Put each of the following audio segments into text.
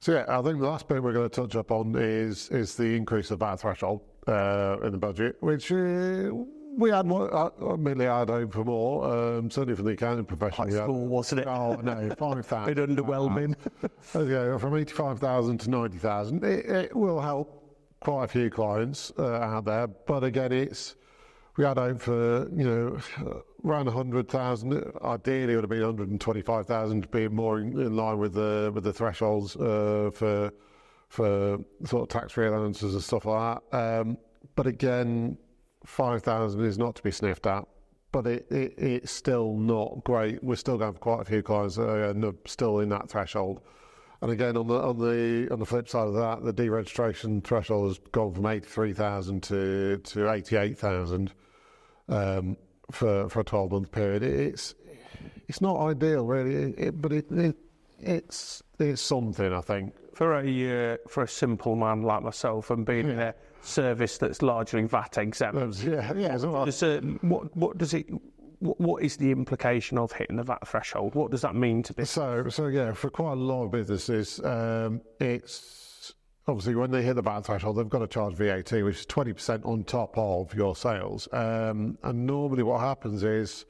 So yeah, I think the last bit we're going to touch up on is the increase of VAT threshold in the budget, which we had more, admittedly I had hoped for more, certainly from the accounting profession. Quite small, wasn't it? Oh no, 5,000. Bit underwhelming. Okay, from 85,000 to 90,000, it will help quite a few clients out there, but again, we had hoped for around 100,000. Ideally, it would have been 125,000 to be more in line with the thresholds for sort of tax-free allowances and stuff like that. But again, 5,000 is not to be sniffed at, but it's still not great. We're still going for quite a few clients that are still in that threshold. And again, on the flip side of that, the deregistration threshold has gone from 83,000 to 88,000 for a 12-month period. It's not ideal, really, but it's something, I think. For a simple man like myself, and being in a service that's largely VAT exempt, what is the implication of hitting the VAT threshold? What does that mean to business? So yeah, for quite a lot of businesses, it's obviously when they hit the VAT threshold, they've got to charge VAT, which is 20% on top of your sales. And normally what happens is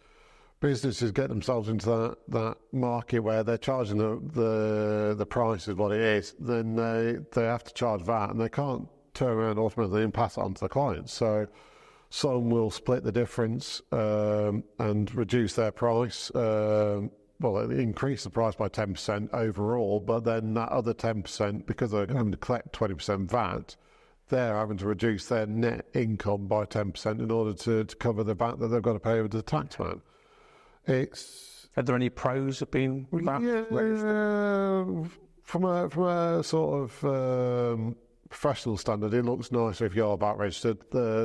businesses get themselves into that market where they're charging the price is what it is, then they have to charge VAT, and they can't turn around automatically and pass it on to the clients. So some will split the difference and reduce their price. Increase the price by 10% overall, but then that other 10%, because they're having to collect 20% VAT, they're having to reduce their net income by 10% in order to cover the VAT that they've got to pay over to the taxman. Are there any pros of being VAT registered? From a sort of professional standard, it looks nicer if you're VAT registered.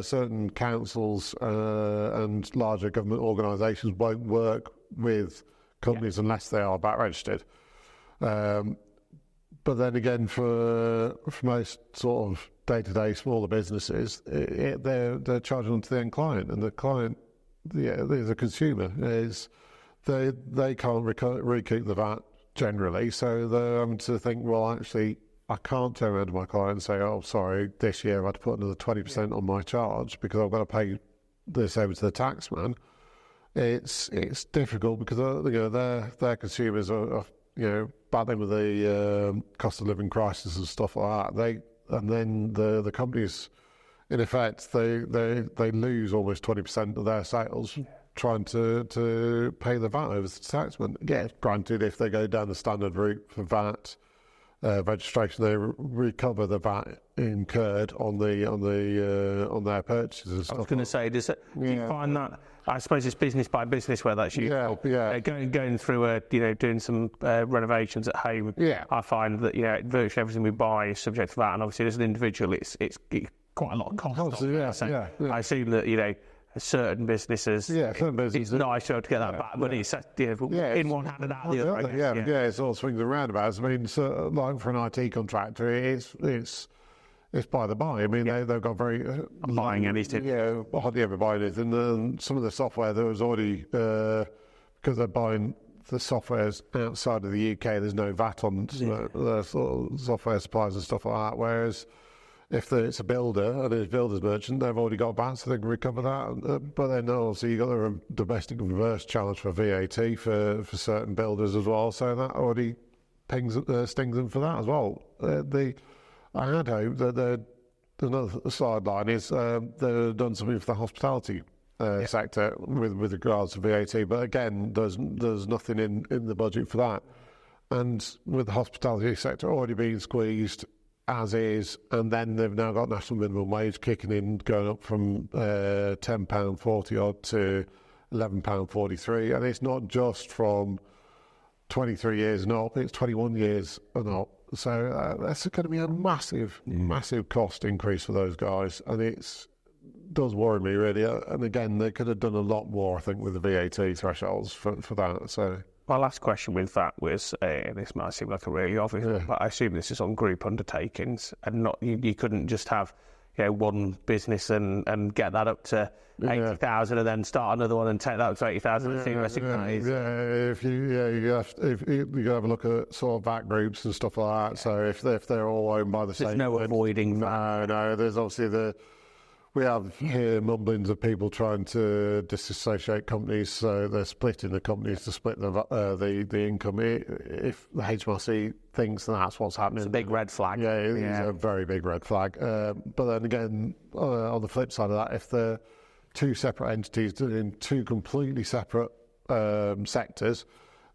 Certain councils and larger government organisations won't work with companies unless they are VAT registered. But then again, for most sort of day-to-day smaller businesses, they're charging them to the end client, and the client, the consumer, they can't recoup the VAT generally, so they're having to think, well, actually, I can't turn around to my client and say, oh, sorry, this year I had to put another 20% on my charge because I've got to pay this over to the taxman. It's difficult because their consumers are battling with the cost of living crisis and stuff like that. And then the companies, in effect, they lose almost 20% of their sales trying to pay the VAT over to the taxman. Yeah, granted, if they go down the standard route for VAT registration, they recover the VAT incurred on their purchases and stuff. I was going to say, do you find that? I suppose it's business by business where that's useful. Going through doing some renovations at home. Yeah. I find that virtually everything we buy is subject to VAT, and obviously as an individual, it's quite a lot of cost. I assume that certain businesses, it's nice to get that back, but it's in one hand and out the other. It's all swings and roundabouts. I mean, like for an IT contractor, it's by the by. I mean, they've got very buying anything. Hardly ever buy anything. And some of the software that was already because they're buying the softwares outside of the UK, there's no VAT on the sort of software suppliers and stuff like that. Whereas if it's a builder and it's a builder's merchant, they've already got VAT, so they can recover that. But then also you've got a domestic reverse charge for VAT for certain builders as well, so that already stings them for that as well. I had hoped that another sideline is they've done something for the hospitality sector with regards to VAT, but again, there's nothing in the budget for that. And with the hospitality sector already being squeezed as is, and then they've now got national minimum wage kicking in, going up from £10.40 odd to £11.43, and it's not just from 23 years and up, it's 21 years and up. So that's going to be a massive cost increase for those guys, and it does worry me really. And again, they could have done a lot more, I think, with the VAT thresholds for that. So my last question with that was, this might seem like a really obvious, but I assume this is on group undertakings, and not you couldn't just have one business and get that up to 80,000 and then start another one and take that up to 80,000. If you have a look at sort of VAT groups and stuff like that. So if they're all owned by the same, there's no avoiding that. No. There's obviously we have here mumblings of people trying to disassociate companies, so they're splitting the companies to split the income. If the HMRC thinks that's what's happening, it's a big red flag. Yeah, it's a very big red flag. But then again, on the flip side of that, if they're two separate entities in two completely separate sectors,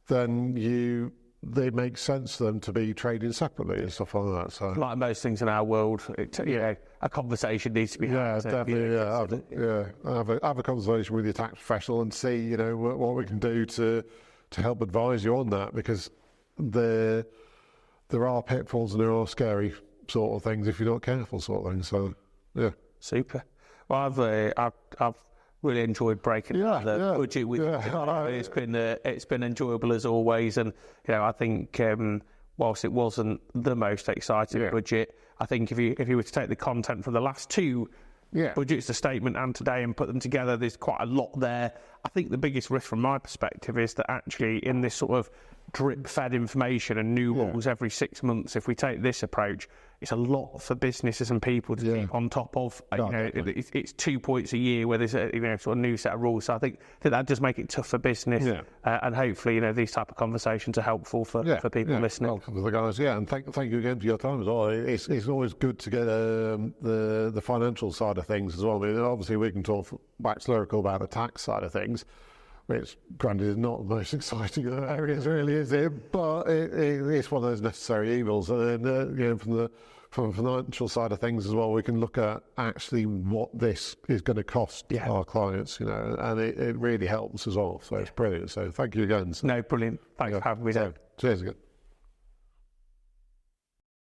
then it makes sense for them to be trading separately and stuff like that. So, like most things in our world, a conversation needs to be had. Definitely. Have a conversation with your tax professional and see, what we can do to help advise you on that, because there are pitfalls and there are scary sort of things if you're not careful, sort of thing. So, yeah. Super. Well, I've really enjoyed breaking the budget with you. It's been enjoyable as always, and I think whilst it wasn't the most exciting budget, I think if you were to take the content from the last two budgets, the statement and today, and put them together, there's quite a lot there. I think the biggest risk from my perspective is that actually in this sort of drip-fed information and new rules every 6 months, if we take this approach, it's a lot for businesses and people to keep on top of. It's 2 points a year where there's a sort of new set of rules. So I think that does make it tough for business, and hopefully these type of conversations are helpful for people listening. Welcome to the guys, and thank you again for your time as well. It's always good to get the financial side of things as well. I mean, obviously we can talk wax lyrical about the tax side of things, which granted is not the most exciting areas, really, is it? But it's one of those necessary evils. And then, from the financial side of things as well, we can look at actually what this is going to cost our clients, and it really helps as well. So it's brilliant. So thank you again. No, brilliant. Thanks for having me. Cheers again.